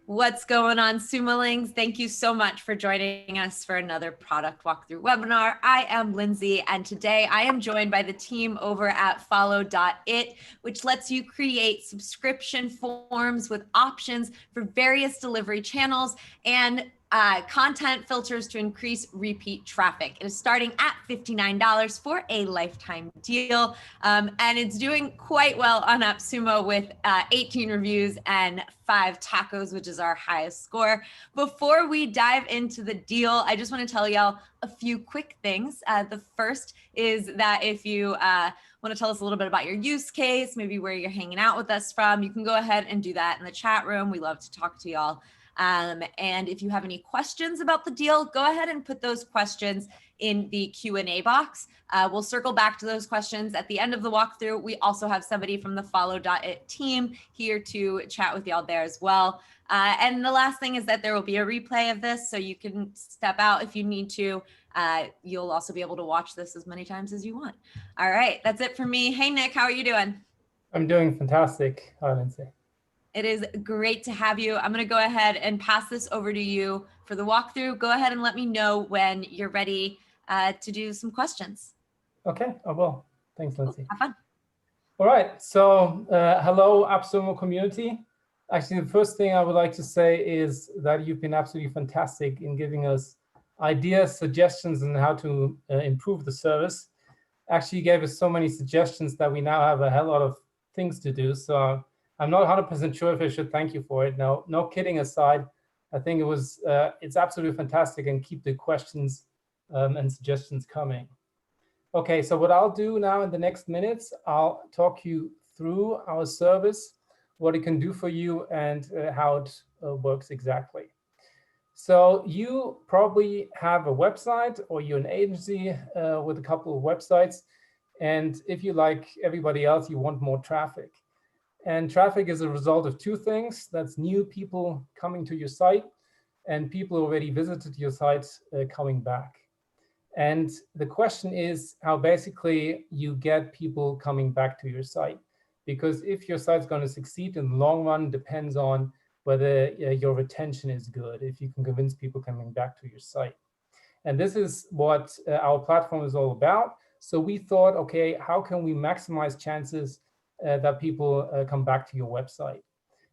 What's going on, Sumolings? Thank you so much for joining us for another product walkthrough webinar. I am Lindsay, and today I am joined by the team over at Follow.it, which lets you create subscription forms with options for various delivery channels and content filters to increase repeat traffic. It is starting at $59 for a lifetime deal, and it's doing quite well on AppSumo with 18 reviews and 5 tacos, which is our highest score. Before we dive into the deal, I just want to tell y'all a few quick things. The first is that if you want to tell us a little bit about your use case, maybe where you're hanging out with us from, you can go ahead and do that in the chat room. We love to talk to y'all. And if you have any questions about the deal, go ahead and put those questions in the Q&A box. We'll circle back to those questions at the end of the walkthrough. We also have somebody from the Follow.it team here to chat with y'all there as well. And the last thing is that there will be a replay of this, so you can step out if you need to. You'll also be able to watch this as many times as you want. All right, that's it for me. Hey, Nick, how are you doing? I'm doing fantastic. Hi, Lindsay. It is great to have you. I'm going to go ahead and pass this over to you for the walkthrough. Go ahead and let me know when you're ready to do some questions. Okay, I will. Thanks, Lindsay. Have fun. All right, so hello, AppSumo community. Actually, the first thing I would like to say is that you've been absolutely fantastic in giving us ideas, suggestions on how to improve the service. Actually, you gave us so many suggestions that we now have a hell lot of things to do. So I'm not 100% sure if I should thank you for it. No kidding aside, I think it's absolutely fantastic, and keep the questions and suggestions coming. Okay, so what I'll do now in the next minutes, I'll talk you through our service, what it can do for you, and how it works exactly. So you probably have a website, or you're an agency with a couple of websites. And if you, like everybody else, you want more traffic. And traffic is a result of two things. That's new people coming to your site, and people who already visited your site coming back. And the question is how basically you get people coming back to your site. Because if your site's going to succeed in the long run depends on whether your retention is good, if you can convince people coming back to your site. And this is what our platform is all about. So we thought, okay, how can we maximize chances that people come back to your website?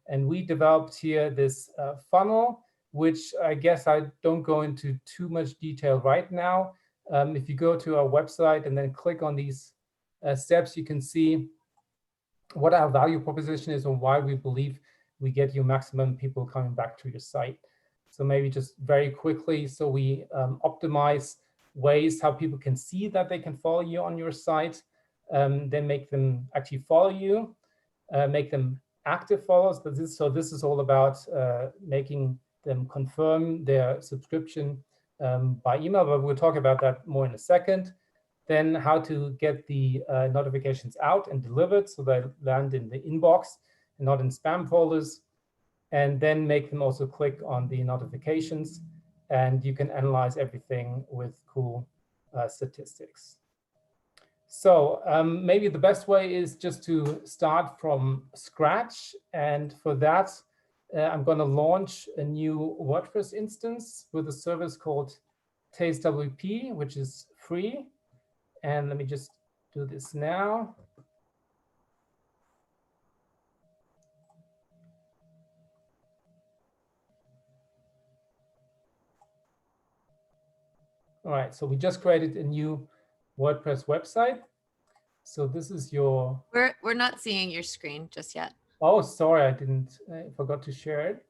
And we developed here this funnel, which I guess I don't go into too much detail right now. If you go to our website and then click on these steps, you can see what our value proposition is and why we believe we get you maximum people coming back to your site. So maybe just very quickly, so we optimize ways how people can see that they can follow you on your site, then make them actually follow you, make them active followers. So this is all about making them confirm their subscription by email, but we'll talk about that more in a second. Then how to get the notifications out and delivered so they land in the inbox and not in spam folders. And then make them also click on the notifications. And you can analyze everything with cool statistics. So maybe the best way is just to start from scratch. And for that, I'm going to launch a new WordPress instance with a service called TasteWP, which is free. And let me just do this now. All right, so we just created a new WordPress website. So this is your... We're not seeing your screen just yet. Oh, sorry, I forgot to share it.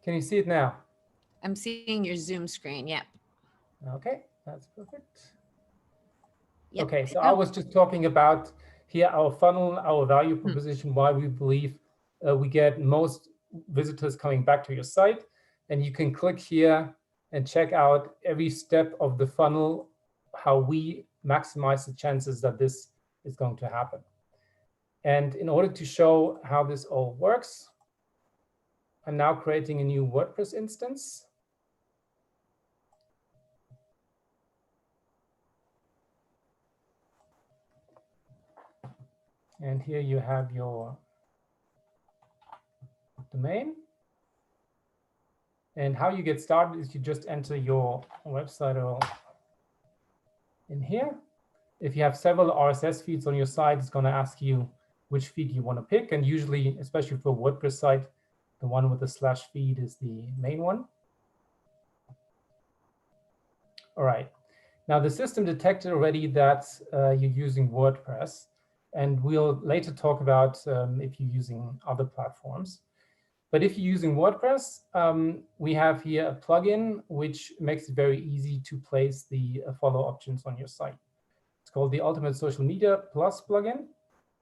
Can you see it now? I'm seeing your Zoom screen. Yep. Okay, that's perfect. Yep. Okay, so I was just talking about here our funnel, our value proposition, why we believe we get most visitors coming back to your site. And you can click here and check out every step of the funnel, how we maximize the chances that this is going to happen. And in order to show how this all works, I'm now creating a new WordPress instance. And here you have your domain. And how you get started is you just enter your website URL in here. If you have several RSS feeds on your site, it's going to ask you which feed you want to pick. And usually, especially for a WordPress site, the one with the /feed is the main one. All right. Now, the system detected already that you're using WordPress. And we'll later talk about if you're using other platforms. But if you're using WordPress, we have here a plugin which makes it very easy to place the follow options on your site. It's called the Ultimate Social Media Plus plugin.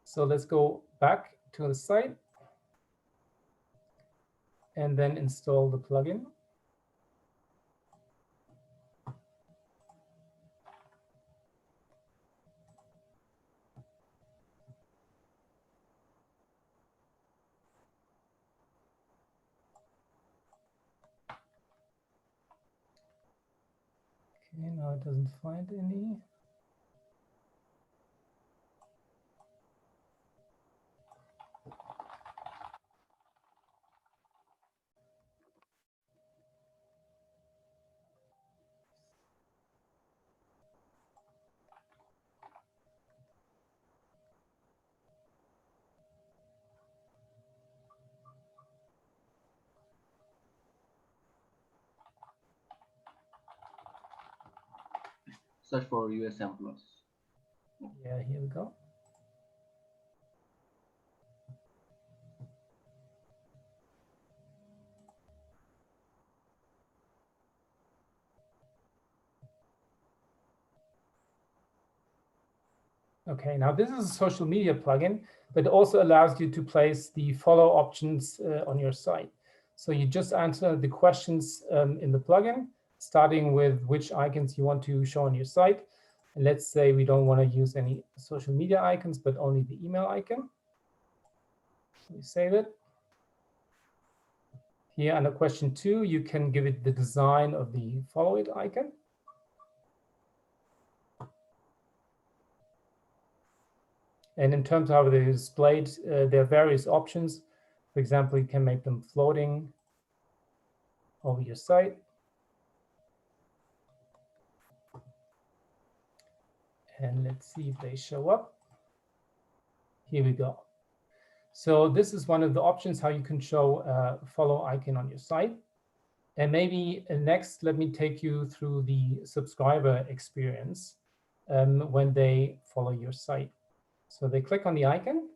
So let's go back to the site and then install the plugin. Okay, now it doesn't find any. Search for USM Plus. Yeah, here we go. Okay, now this is a social media plugin, but it also allows you to place the follow options on your site. So you just answer the questions in the plugin, starting with which icons you want to show on your site. And let's say we don't want to use any social media icons, but only the email icon. So we save it. Here under question 2, you can give it the design of the Follow.it icon. And in terms of how they're displayed, there are various options. For example, you can make them floating over your site. And let's see if they show up. Here we go. So this is one of the options how you can show a follow icon on your site. And maybe next, let me take you through the subscriber experience when they follow your site. So they click on the icon.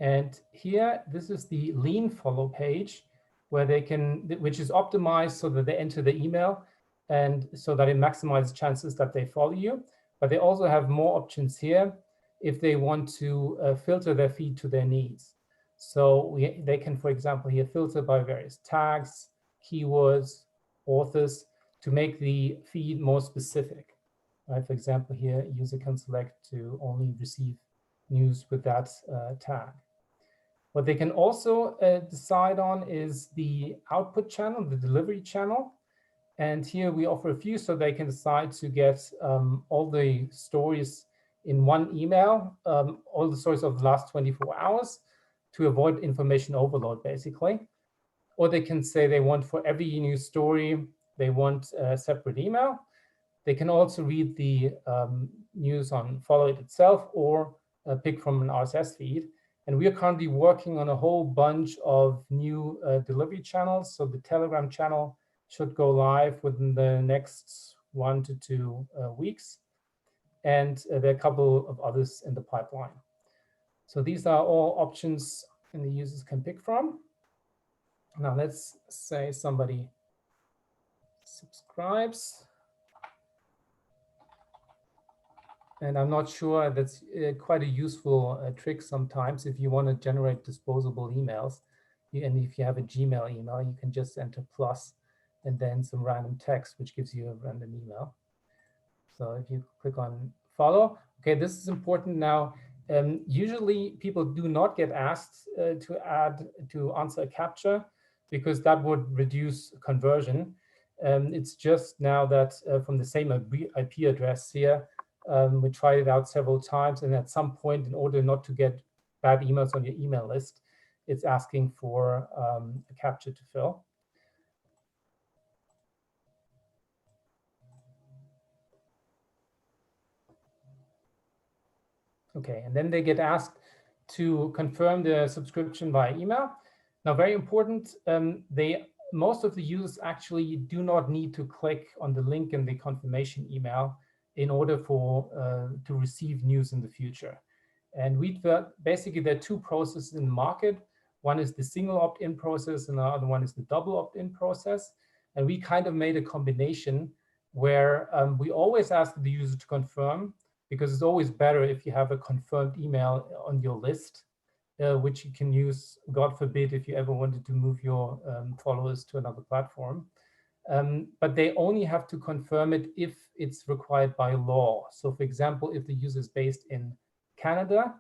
And here, this is the lean follow page where they can, which is optimized so that they enter the email and so that it maximizes chances that they follow you. But they also have more options here if they want to filter their feed to their needs. So they can, for example, here filter by various tags, keywords, authors to make the feed more specific. Right? For example, here, user can select to only receive news with that tag. What they can also decide on is the output channel, the delivery channel. And here we offer a few so they can decide to get all the stories in one email, all the stories of the last 24 hours to avoid information overload, basically. Or they can say they want for every new story, they want a separate email. They can also read the news on Follow.it itself or pick from an RSS feed. And we are currently working on a whole bunch of new delivery channels. So the Telegram channel should go live within the next 1 to 2 weeks. And there are a couple of others in the pipeline. So these are all options and the users can pick from. Now let's say somebody subscribes. And I'm not sure, that's quite a useful trick sometimes if you want to generate disposable emails. And if you have a Gmail email, you can just enter plus and then some random text, which gives you a random email. So if you click on follow, okay, this is important now. Usually people do not get asked to answer a CAPTCHA because that would reduce conversion. It's just now that from the same IP address here, We tried it out several times, and at some point, in order not to get bad emails on your email list, it's asking for a CAPTCHA to fill. Okay, and then they get asked to confirm the subscription via email. Now, very important, most of the users actually do not need to click on the link in the confirmation email in order to receive news in the future. And basically, there are two processes in the market. One is the single opt-in process, and the other one is the double opt-in process. And we kind of made a combination where we always ask the user to confirm, because it's always better if you have a confirmed email on your list, which you can use, God forbid, if you ever wanted to move your followers to another platform. But they only have to confirm it if it's required by law. So for example, if the user is based in Canada,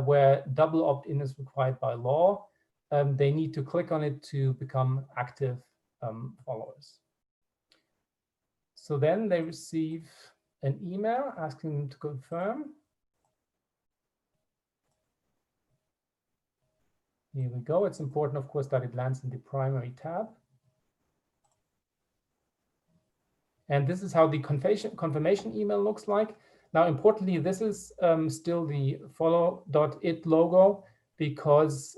where double opt-in is required by law, they need to click on it to become active followers. So then they receive an email asking them to confirm. Here we go. It's important, of course, that it lands in the primary tab. And this is how the confirmation email looks like. Now, importantly, this is still the Follow.it logo, because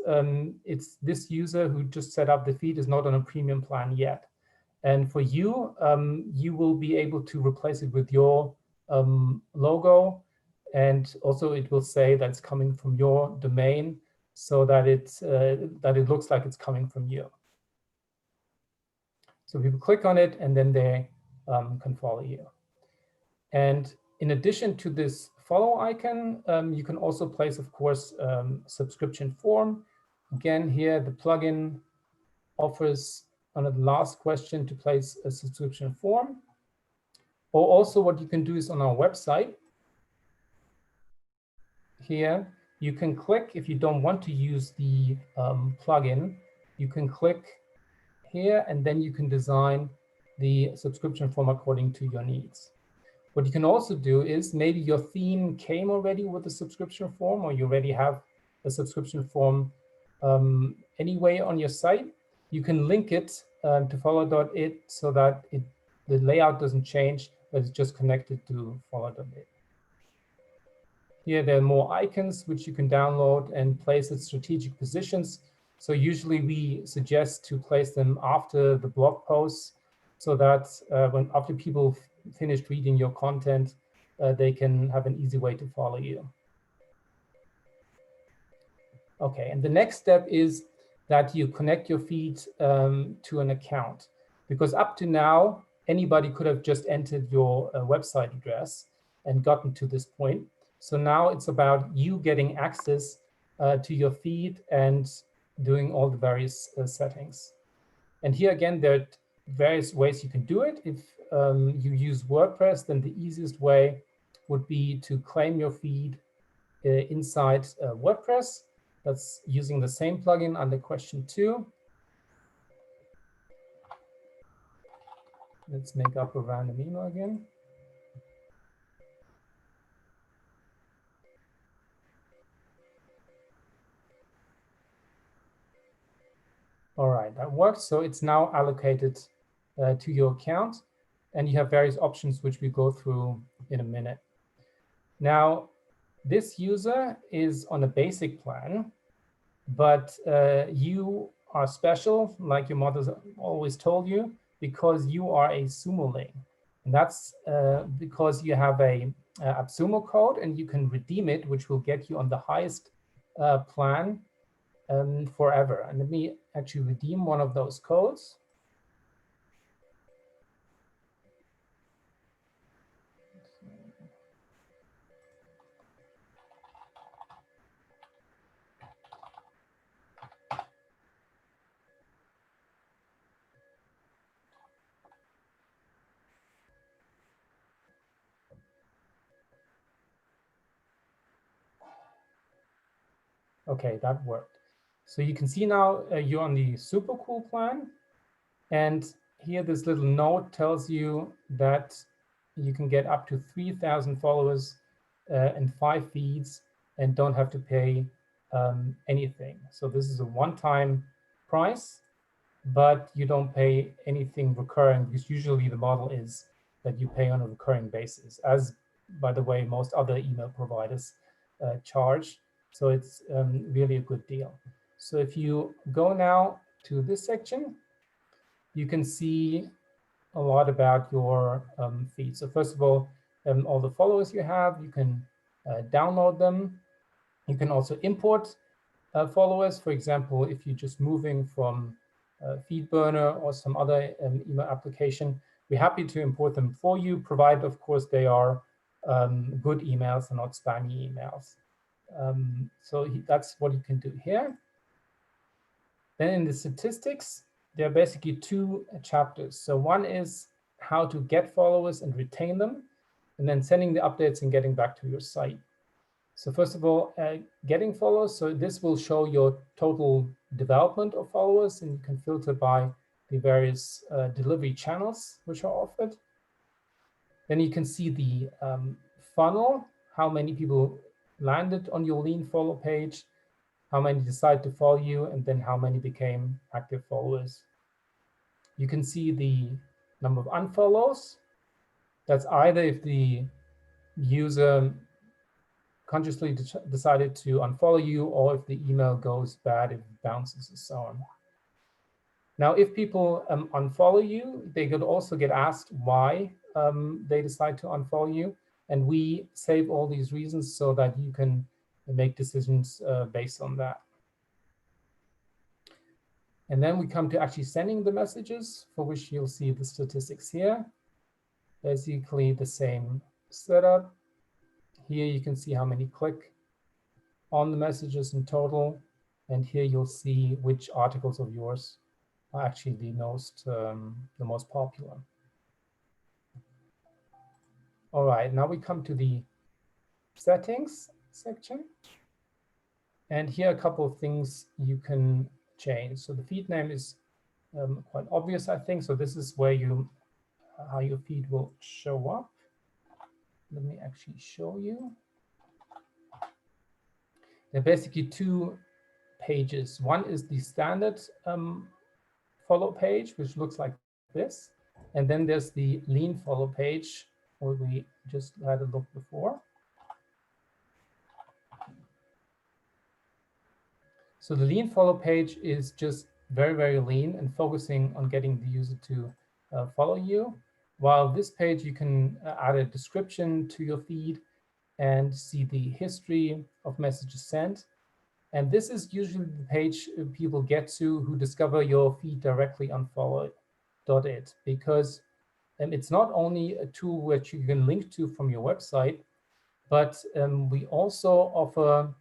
it's this user who just set up the feed is not on a premium plan yet. And for you, you will be able to replace it with your logo. And also, it will say that it's coming from your domain, so that it looks like it's coming from you. So people click on it, and then they can follow you. And in addition to this follow icon, you can also place, of course, subscription form. Again, here the plugin offers, under the last question, to place a subscription form. Or also what you can do is on our website, here, you can click, if you don't want to use the plugin, you can click here, and then you can design the subscription form according to your needs. What you can also do is, maybe your theme came already with a subscription form, or you already have a subscription form anyway on your site. You can link it to Follow.it so that the layout doesn't change, but it's just connected to Follow.it. Here, there are more icons which you can download and place at strategic positions. So usually we suggest to place them after the blog posts, so that after people finished reading your content, they can have an easy way to follow you. Okay, and the next step is that you connect your feed to an account, because up to now, anybody could have just entered your website address and gotten to this point. So now it's about you getting access to your feed and doing all the various settings. And here again, there are various ways you can do it. If you use WordPress, then the easiest way would be to claim your feed inside WordPress. That's using the same plugin under question 2. Let's make up a random email again. All right, that works. So it's now allocated to your account, and you have various options which we go through in a minute. Now, this user is on a basic plan, but you are special, like your mother's always told you, because you are a Sumoling. And that's because you have a AppSumo code, and you can redeem it, which will get you on the highest plan forever. And let me actually redeem one of those codes. Okay, that worked. So you can see now you're on the super cool plan. And here this little note tells you that you can get up to 3,000 followers and 5 feeds and don't have to pay anything. So this is a one-time price, but you don't pay anything recurring, because usually the model is that you pay on a recurring basis, as, by the way, most other email providers charge. So it's really a good deal. So if you go now to this section, you can see a lot about your feed. So first of all the followers you have, you can download them. You can also import followers. For example, if you're just moving from FeedBurner or some other email application, we're happy to import them for you, provided, of course, they are good emails and not spammy emails. So that's what you can do here. Then in the statistics, there are basically 2 chapters. So one is how to get followers and retain them, and then sending the updates and getting back to your site. So first of all, getting followers. So this will show your total development of followers, and you can filter by the various delivery channels which are offered. Then you can see the funnel, how many people landed on your lean follow page, how many decide to follow you, and then how many became active followers. You can see the number of unfollows. That's either if the user consciously decided to unfollow you, or if the email goes bad, if it bounces and so on. Now, if people unfollow you, they could also get asked why they decide to unfollow you. And we save all these reasons so that you can make decisions based on that. And then we come to actually sending the messages, for which you'll see the statistics here. Basically the same setup. Here you can see how many click on the messages in total. And here you'll see which articles of yours are actually the most popular. All right, now we come to the settings section. And here are a couple of things you can change. So the feed name is quite obvious, I think. So this is where how your feed will show up. Let me actually show you. There are basically 2 pages. One is the standard follow page, which looks like this. And then there's the lean follow page, where we just had a look before. So the lean follow page is just very, very lean and focusing on getting the user to follow you. While this page, you can add a description to your feed and see the history of messages sent. And this is usually the page people get to who discover your feed directly on Follow.it, because it's not only a tool which you can link to from your website, but we also offer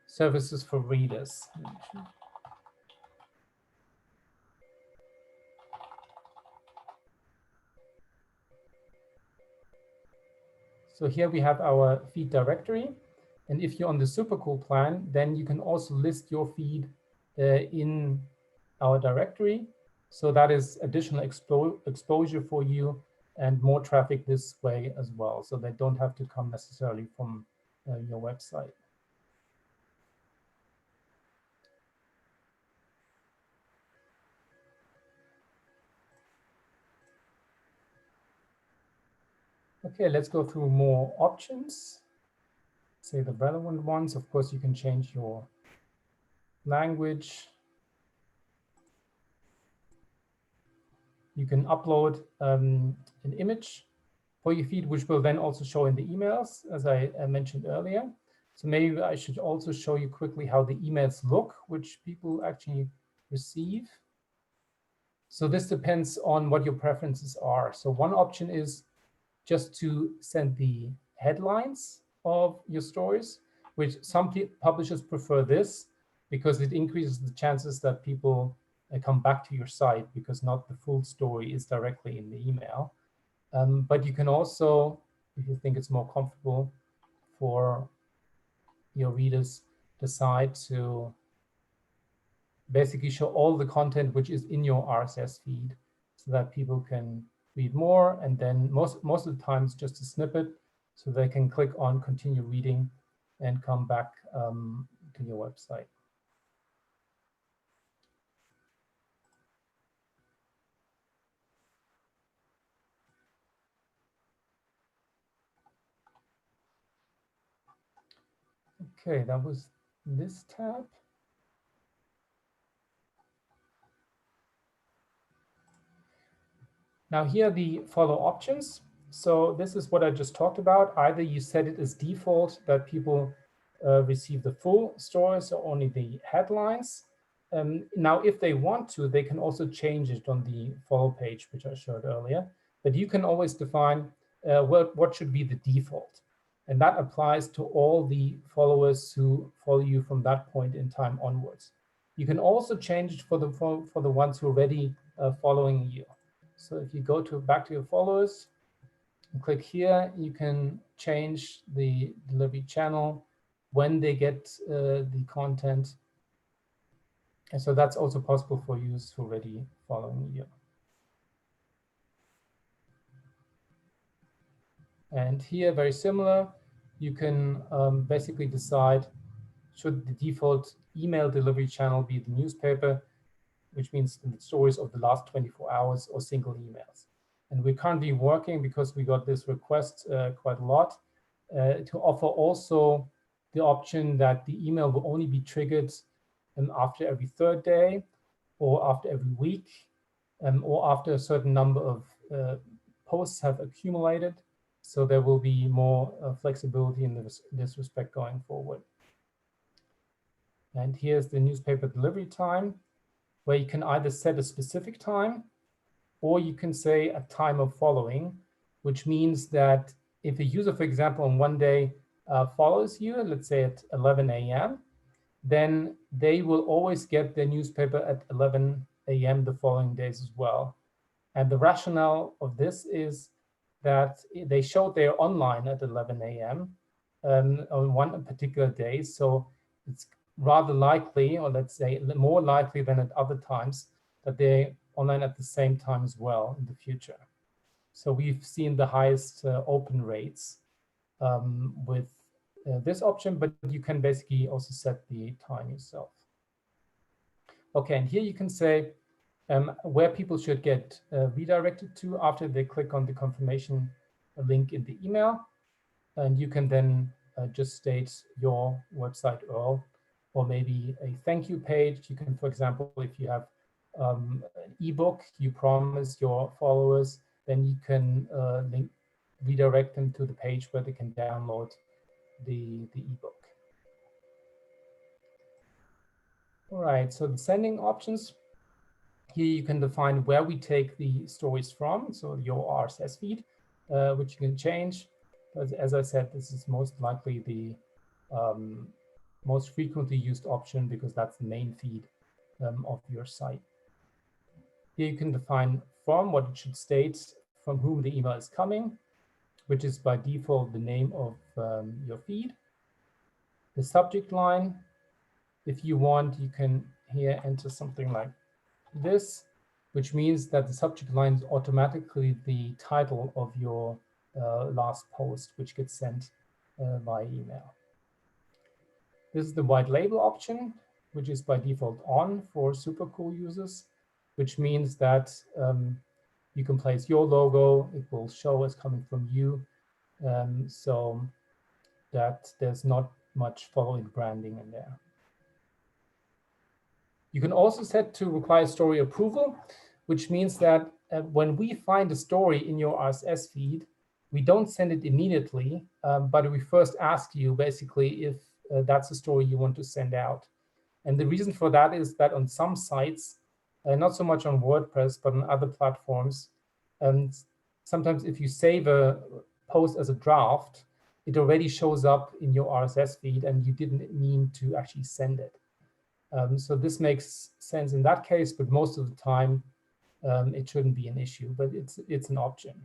services for readers. So here we have our feed directory. And if you're on the super cool plan, then you can also list your feed in our directory. So that is additional exposure for you and more traffic this way as well. So they don't have to come necessarily from your website. Okay, let's go through more options. Say the relevant ones. Of course, you can change your language. You can upload an image for your feed, which will then also show in the emails, as I mentioned earlier. So maybe I should also show you quickly how the emails look, which people actually receive. So this depends on what your preferences are. So one option is just to send the headlines of your stories, which some publishers prefer this because it increases the chances that people come back to your site, because not the full story is directly in the email. But you can also, if you think it's more comfortable for your readers, decide to basically show all the content which is in your RSS feed, so that people can read more, and then most of the time it's just a snippet, so they can click on continue reading and come back to your website. Okay, that was this tab. Now here are the follow options. So this is what I just talked about. Either you set it as default that people receive the full stories or only the headlines. Now, if they want to, they can also change it on the follow page, which I showed earlier. But you can always define what should be the default. And that applies to all the followers who follow you from that point in time onwards. You can also change it for the ones who are already following you. So if you go back to your followers and click here, you can change the delivery channel when they get the content. And so that's also possible for users who are already following you. And here, very similar, you can basically decide, should the default email delivery channel be the newspaper, which means the stories of the last 24 hours, or single emails. And we're currently working, because we got this request quite a lot, to offer also the option that the email will only be triggered after every third day, or after every week, or after a certain number of posts have accumulated. So there will be more flexibility in this respect going forward. And here's the newspaper delivery time, where you can either set a specific time, or you can say a time of following, which means that if a user, for example, on one day follows you, let's say at 11 a.m., then they will always get their newspaper at 11 a.m. the following days as well. And the rationale of this is that they showed they're online at 11 a.m. On one particular day. So it's rather likely, or let's say more likely than at other times, that they're online at the same time as well in the future. So we've seen the highest open rates with this option, but you can basically also set the time yourself. Okay, and here you can say where people should get redirected to after they click on the confirmation link in the email. And you can then just state your website URL, or maybe a thank you page. You can, for example, if you have an ebook you promise your followers, then you can redirect them to the page where they can download the ebook. All right, so the sending options. Here you can define where we take the stories from, so your RSS feed, which you can change. As I said, this is most likely the most frequently used option, because that's the main feed of your site. Here you can define from, what it should state, from whom the email is coming, which is by default the name of your feed. The subject line, if you want, you can here enter something like this, which means that the subject line is automatically the title of your last post, which gets sent by email. This is the white label option, which is by default on for super cool users, which means that you can place your logo. It will show as coming from you, so that there's not much following branding in there. You can also set to require story approval, which means that when we find a story in your RSS feed, we don't send it immediately, but we first ask you basically if that's a story you want to send out. And the reason for that is that on some sites, not so much on WordPress, but on other platforms, and sometimes if you save a post as a draft, it already shows up in your RSS feed and you didn't mean to actually send it. So this makes sense in that case, but most of the time it shouldn't be an issue, but it's an option.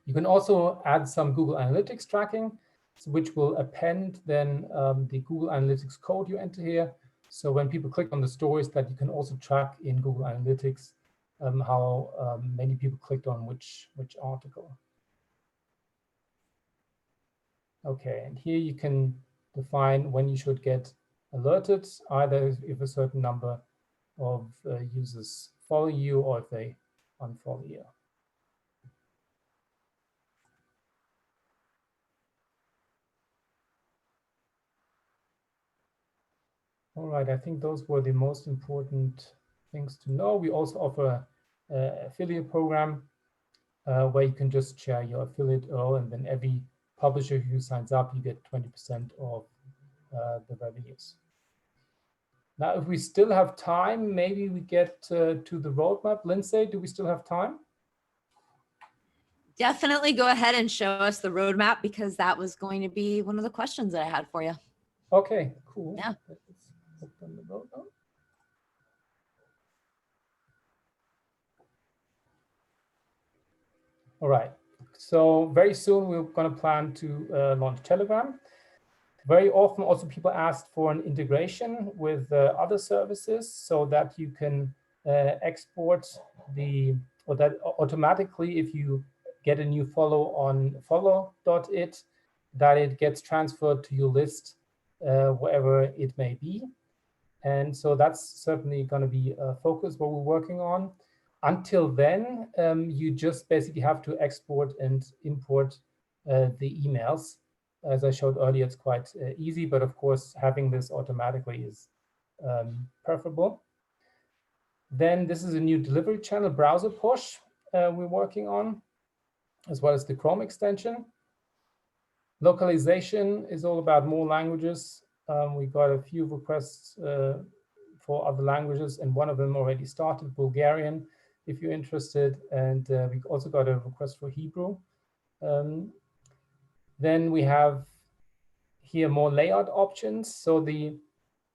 You can also add some Google Analytics tracking, which will append then the Google Analytics code you enter here. So when people click on the stories, that you can also track in Google Analytics how many people clicked on which article. Okay, and here you can define when you should get alerted, either if a certain number of users follow you or if they unfollow you. All right, I think those were the most important things to know. We also offer an affiliate program where you can just share your affiliate URL, and then every publisher who signs up, you get 20% of the revenues. Now, if we still have time, maybe we get to the roadmap. Lindsay, do we still have time? Definitely go ahead and show us the roadmap, because that was going to be one of the questions that I had for you. Okay, cool. Yeah. Let's open the roadmap. All right. So very soon we're going to plan to launch Telegram. Very often also people ask for an integration with other services so that you can export or that automatically, if you get a new follow on Follow.it, that it gets transferred to your list wherever it may be. And so that's certainly going to be a focus what we're working on. Until then, you just basically have to export and import the emails. As I showed earlier, it's quite easy, but of course, having this automatically is preferable. Then this is a new delivery channel, browser push, we're working on, as well as the Chrome extension. Localization is all about more languages. We got a few requests for other languages, and one of them already started, Bulgarian, if you're interested. And we also got a request for Hebrew. Then we have here more layout options. So the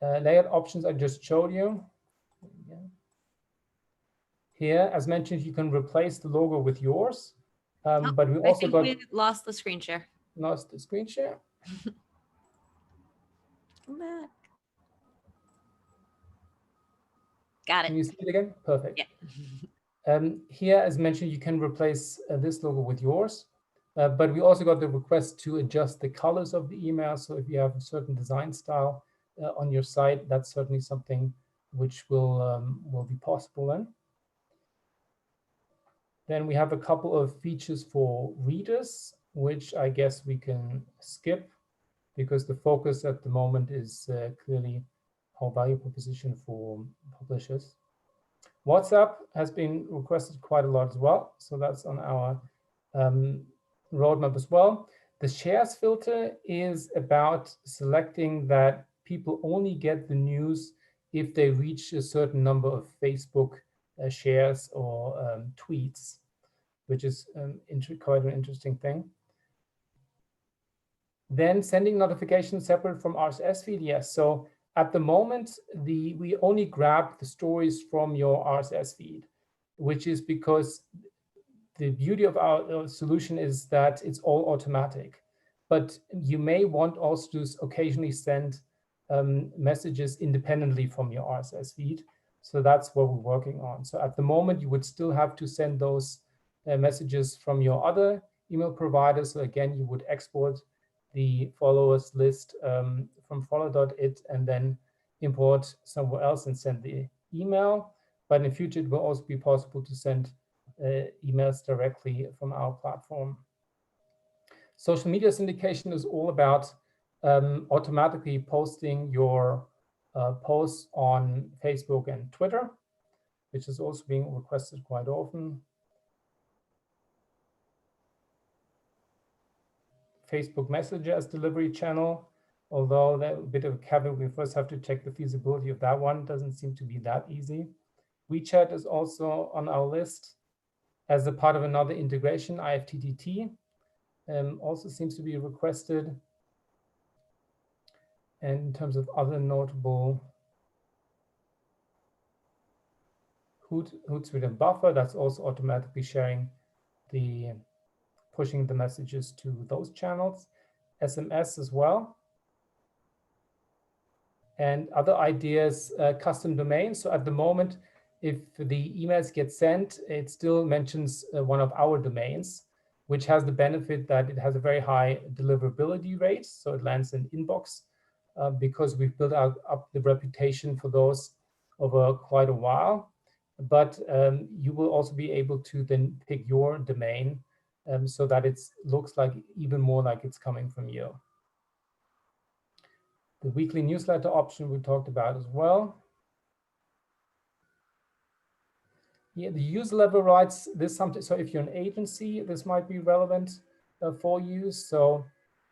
layout options I just showed you. Here, as mentioned, you can replace the logo with yours. But we also got... we lost the screen share. Lost the screen share. Come back. Got it. Can you see it again? Perfect. Yeah. Here, as mentioned, you can replace this logo with yours. But we also got the request to adjust the colors of the email. So if you have a certain design style on your site, that's certainly something which will be possible then. Then we have a couple of features for readers, which I guess we can skip because the focus at the moment is clearly our value proposition for publishers. WhatsApp has been requested quite a lot as well. So that's on our roadmap as well. The shares filter is about selecting that people only get the news if they reach a certain number of Facebook shares or tweets, which is quite an interesting thing. Then sending notifications separate from RSS feed, yes. So at the moment, we only grab the stories from your RSS feed, which is because the beauty of our solution is that it's all automatic. But you may want also to occasionally send messages independently from your RSS feed. So that's what we're working on. So at the moment, you would still have to send those messages from your other email providers. So again, you would export the followers list from Follow.it and then import somewhere else and send the email. But in the future, it will also be possible to send emails directly from our platform. Social media syndication is all about automatically posting your posts on Facebook and Twitter, which is also being requested quite often. Facebook Messenger as delivery channel, although that a bit of a caveat, we first have to check the feasibility of that one. Doesn't seem to be that easy. WeChat is also on our list as a part of another integration, IFTTT, also seems to be requested. And in terms of other notable, Hootsuite and Buffer, that's also automatically sharing pushing the messages to those channels. SMS as well. And other ideas, custom domains. So at the moment, if the emails get sent, it still mentions one of our domains, which has the benefit that it has a very high deliverability rate. So it lands in inbox because we've built up the reputation for those over quite a while. But you will also be able to then pick your domain so that it looks like even more like it's coming from you. The weekly newsletter option we talked about as well. Yeah, the user level rights, this something. So if you're an agency, this might be relevant for you. So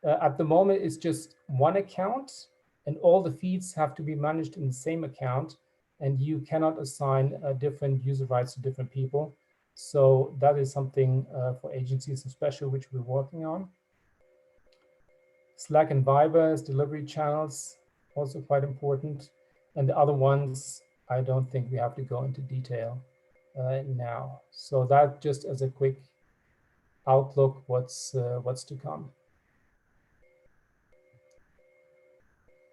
at the moment, it's just one account, and all the feeds have to be managed in the same account, and you cannot assign different user rights to different people. So that is something for agencies especially, which we're working on. Slack and Viber as delivery channels, also quite important. And the other ones, I don't think we have to go into detail now. So that just as a quick outlook, what's to come.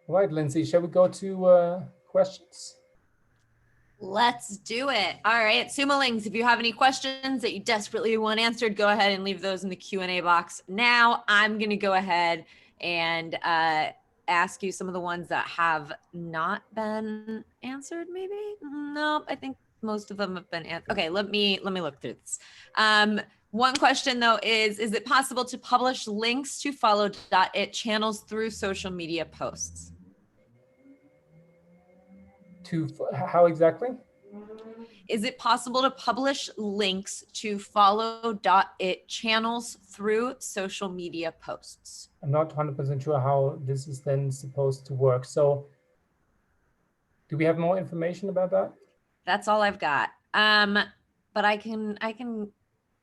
All right, Lindsay, shall we go to questions? Let's do it. All right, Sumolings, if you have any questions that you desperately want answered, go ahead and leave those in the Q&A box. Now I'm going to go ahead and ask you some of the ones that have not been answered. Maybe no, I think most of them have been answered. Okay, let me look through this. One question though is it possible to publish links to Follow.it channels through social media posts? How exactly? Is it possible to publish links to Follow.it channels through social media posts? I'm not 100% sure how this is then supposed to work. So do we have more information about that? That's all I've got. But I can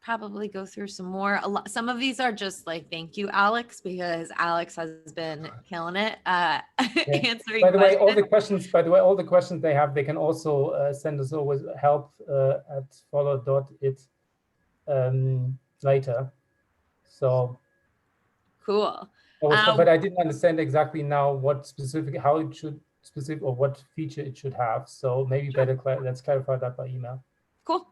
probably go through some more. Some of these are just like, thank you, Alex, because Alex has been killing it answering By the way, questions. all the questions they have, they can also send us always help at Follow.it later. So Cool. but I didn't understand exactly now what specific, how it should specific, or what feature it should have. So maybe better let's clarify that by email. Cool.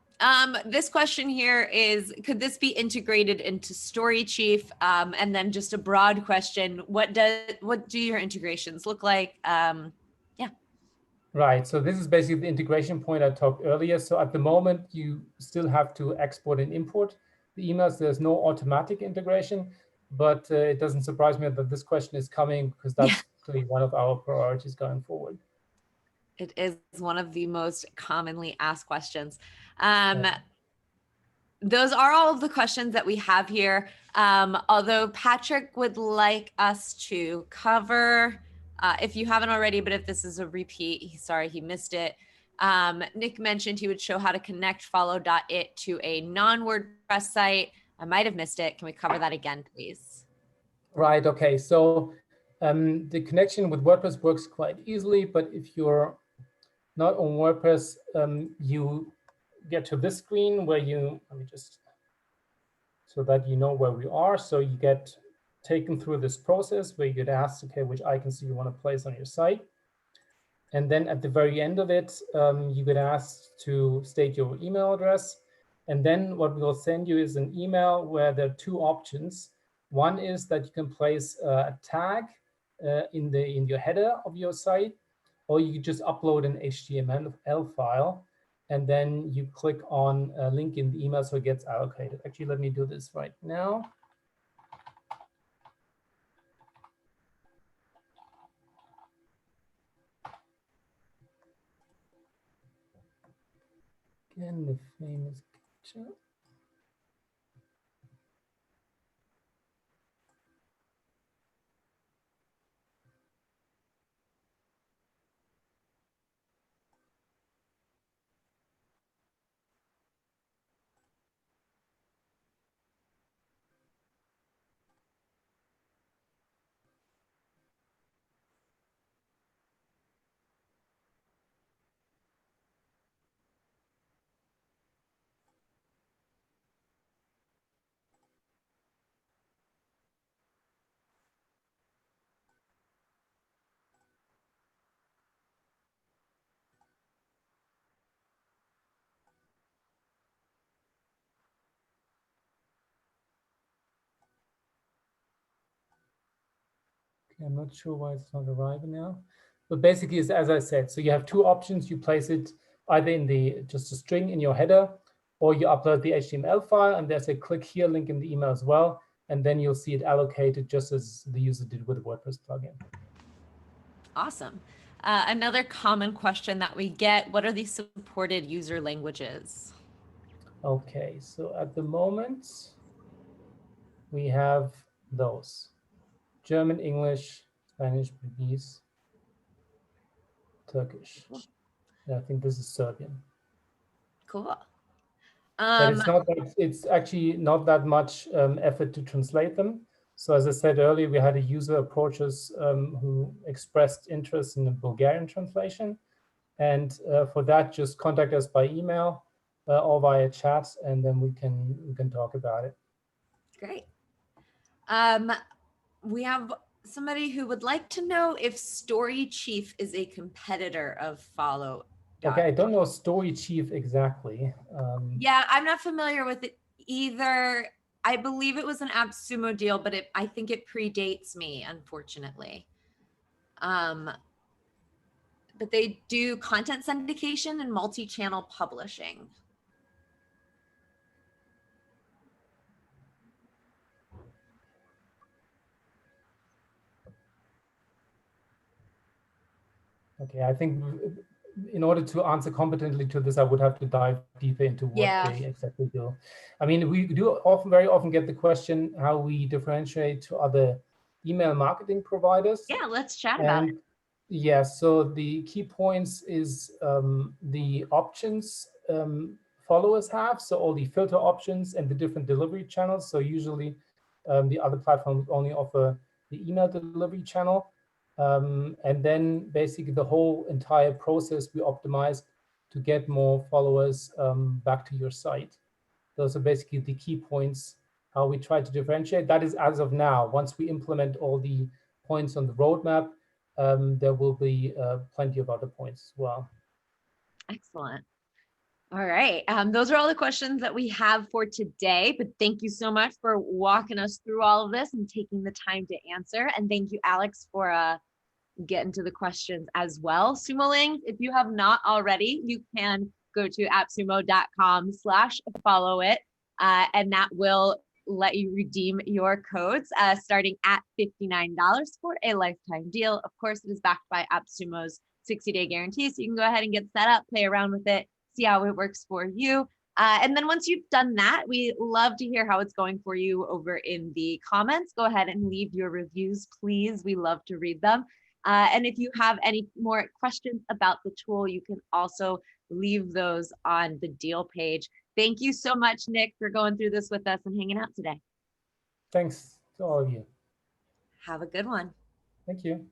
This question here is, could this be integrated into Story Chief? And then just a broad question, what do your integrations look like? Yeah. Right, so this is basically the integration point I talked earlier. So at the moment, you still have to export and import the emails. There's no automatic integration, but it doesn't surprise me that this question is coming because that's clearly one of our priorities going forward. It is one of the most commonly asked questions. Those are all of the questions that we have here. Although Patrick would like us to cover, if you haven't already, but if this is a repeat, sorry, he missed it. Nick mentioned he would show how to connect Follow.it to a non-WordPress site. I might have missed it. Can we cover that again, please? Right, okay. So the connection with WordPress works quite easily, but if you're not on WordPress, you get to this screen where let me just, so that you know where we are. So you get taken through this process where you get asked, okay, which icons do you want to place on your site? And then at the very end of it, you get asked to state your email address. And then what we'll send you is an email where there are two options. One is that you can place a tag in your header of your site, or you can just upload an HTML file, and then you click on a link in the email so it gets allocated. Actually, let me do this right now. Again, the famous picture. I'm not sure why it's not arriving now. But basically, it's as I said, so you have two options. You place it either in just a string in your header, or you upload the HTML file, and there's a click here link in the email as well. And then you'll see it allocated just as the user did with the WordPress plugin. Awesome. Another common question that we get, what are the supported user languages? Okay, so at the moment, we have those: German, English, Spanish, Portuguese, Turkish. I think this is Serbian. Cool. But it's actually not that much effort to translate them. So as I said earlier, we had a user approach us who expressed interest in the Bulgarian translation. And for that, just contact us by email or via chat, and then we can talk about it. Great. We have somebody who would like to know if Story Chief is a competitor of Follow. Okay, I don't know Story Chief exactly. Yeah, I'm not familiar with it either. I believe it was an AppSumo deal, but I think it predates me, unfortunately. But they do content syndication and multi-channel publishing. Okay, I think in order to answer competently to this, I would have to dive deeper into what they exactly do. I mean, we do very often get the question how we differentiate to other email marketing providers. Yeah, let's chat about it. Yeah, so the key points is the options followers have, so all the filter options and the different delivery channels. So usually the other platforms only offer the email delivery channel. And then basically the whole entire process we optimized to get more followers back to your site. Those are basically the key points, how we try to differentiate. That is as of now. Once we implement all the points on the roadmap, there will be plenty of other points as well. Excellent. All right. Those are all the questions that we have for today, but thank you so much for walking us through all of this and taking the time to answer. And thank you, Alex, for getting to the questions as well. Sumoling, if you have not already, you can go to appsumo.com/follow.it, and that will let you redeem your codes starting at $59 for a lifetime deal. Of course, it is backed by AppSumo's 60-day guarantee, so you can go ahead and get set up, play around with it, see how it works for you. And then once you've done that, we love to hear how it's going for you over in the comments. Go ahead and leave your reviews, please. We love to read them. And if you have any more questions about the tool, you can also leave those on the deal page. Thank you so much, Nick, for going through this with us and hanging out today. Thanks to all of you. Have a good one. Thank you.